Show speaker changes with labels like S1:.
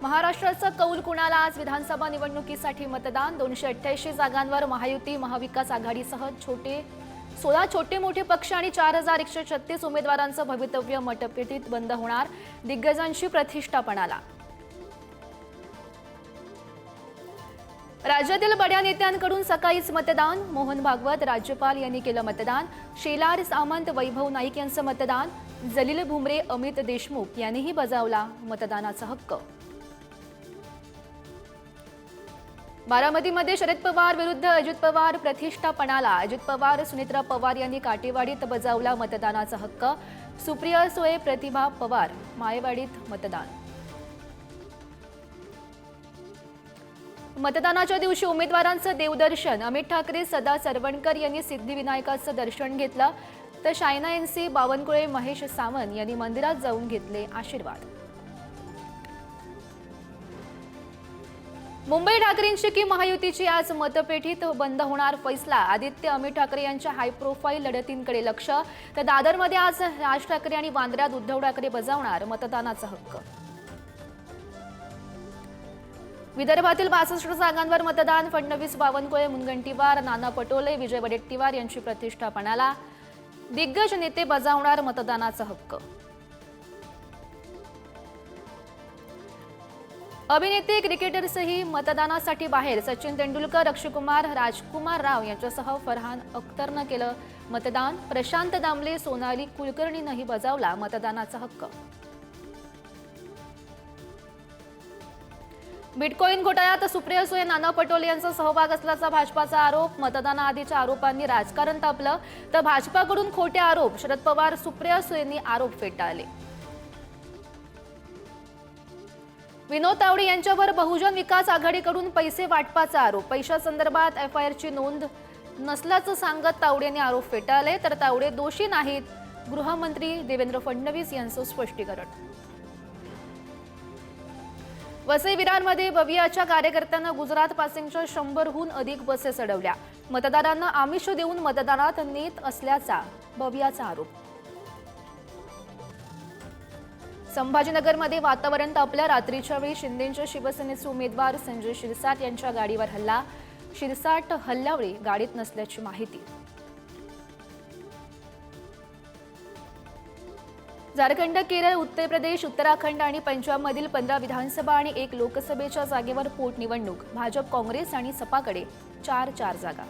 S1: महाराष्ट्राचा कौल कुणाला? आज विधानसभा निवडणुकीसाठी मतदान 288 जागांवर महायुती महाविकास आघाडीसह 16 छोटे मोठे पक्ष आणि 4136 उमेदवारांचं भवितव्य मतपेटीत बंद होणार. दिग्गजांची प्रतिष्ठा पणाला. राज्यातील बड्या नेत्यांकडून सकाळीच मतदान. मोहन भागवत राज्यपाल यांनी केलं मतदान. शेलार सामंत वैभव नाईक यांचं मतदान. जलील भुमरे अमित देशमुख यांनीही बजावला मतदानाचा हक्क. बारामतीमध्ये शरद पवार विरुद्ध अजित पवार प्रतिष्ठा पणाला. अजित पवार सुनेत्रा पवार यांनी काटेवाडीत बजावला मतदानाचा हक्क. सुप्रिया सुळे प्रतिभा पवार मायेवाडीत मतदान. मतदानाच्या दिवशी उमेदवारांचं देवदर्शन. अमित ठाकरे सदा सरवणकर यांनी सिद्धिविनायकाचं दर्शन घेतलं तर शायना एनसी बावनकुळे महेश सावंत यांनी मंदिरात जाऊन घेतले आशीर्वाद. मुंबई ठाकरेंची की महायुतीची? आज मतपेटीत बंद होणार फैसला. आदित्य अमित ठाकरे यांच्या हाय प्रोफाईल लढतींकडे लक्ष. तर दादरमध्ये आज राज ठाकरे आणि वांद्र्यात उद्धव ठाकरे बजावणार मतदानाचा हक्क. विदर्भातील 62 जागांवर मतदान. फडणवीस बावनकुळे मुनगंटीवार नाना पटोले विजय वडेट्टीवार यांची प्रतिष्ठा पणाला. दिग्गज नेते बजावणार मतदानाचा हक्क. अभिनेते क्रिकेटर्सही मतदानासाठी बाहेर. सचिन तेंडुलकर अक्षय कुमार राजकुमार राव यांच्यासह फरहान अख्तरनं केलं मतदान. प्रशांत दामले सोनाली कुलकर्णीनंही बजावला मतदानाचा हक्क. बिटकॉइन घोटाळ्यात सुप्रिया सुळे नाना पटोले यांचा सहभाग असल्याचा भाजपाचा आरोप. मतदानाआधीच्या आरोपांनी राजकारण तापलं तर भाजपाकडून खोटे आरोप. शरद पवार सुप्रिया सुळेंनी आरोप फेटाळले. विनोद तावडे यांच्यावर बहुजन विकास आघाडीकडून पैसे वाटपाचा आरोप. पैशासंदर्भात एफआयआरची नोंद नसल्याचं सांगत तावडे यांनी आरोप फेटाळले. तर तावडे दोषी नाहीत. गृहमंत्री देवेंद्र फडणवीस यांचं स्पष्टीकरण. वसई विरारमध्ये बवियाच्या कार्यकर्त्यांना गुजरात पासिंगच्या 100हून अधिक बसेस अडवल्या. मतदारांना आमिष देऊन मतदानात नेत असल्याचा बवियाचा आरोप. संभाजीनगरमध्ये वातावरण तापलं. रात्रीच्या वेळी शिंदेच्या शिवसेनेचे उमेदवार संजय शिरसाट यांच्या गाडीवर हल्ला. शिरसाट हल्ल्यावेळी गाडीत नसल्याची माहिती. झारखंड, केरळ, उत्तर प्रदेश, उत्तराखंड आणि पंजाबमधील 15 विधानसभा आणि 1 लोकसभेच्या जागेवर पोटनिवडणूक. भाजप, काँग्रेस आणि सपाकडे 4 जागा.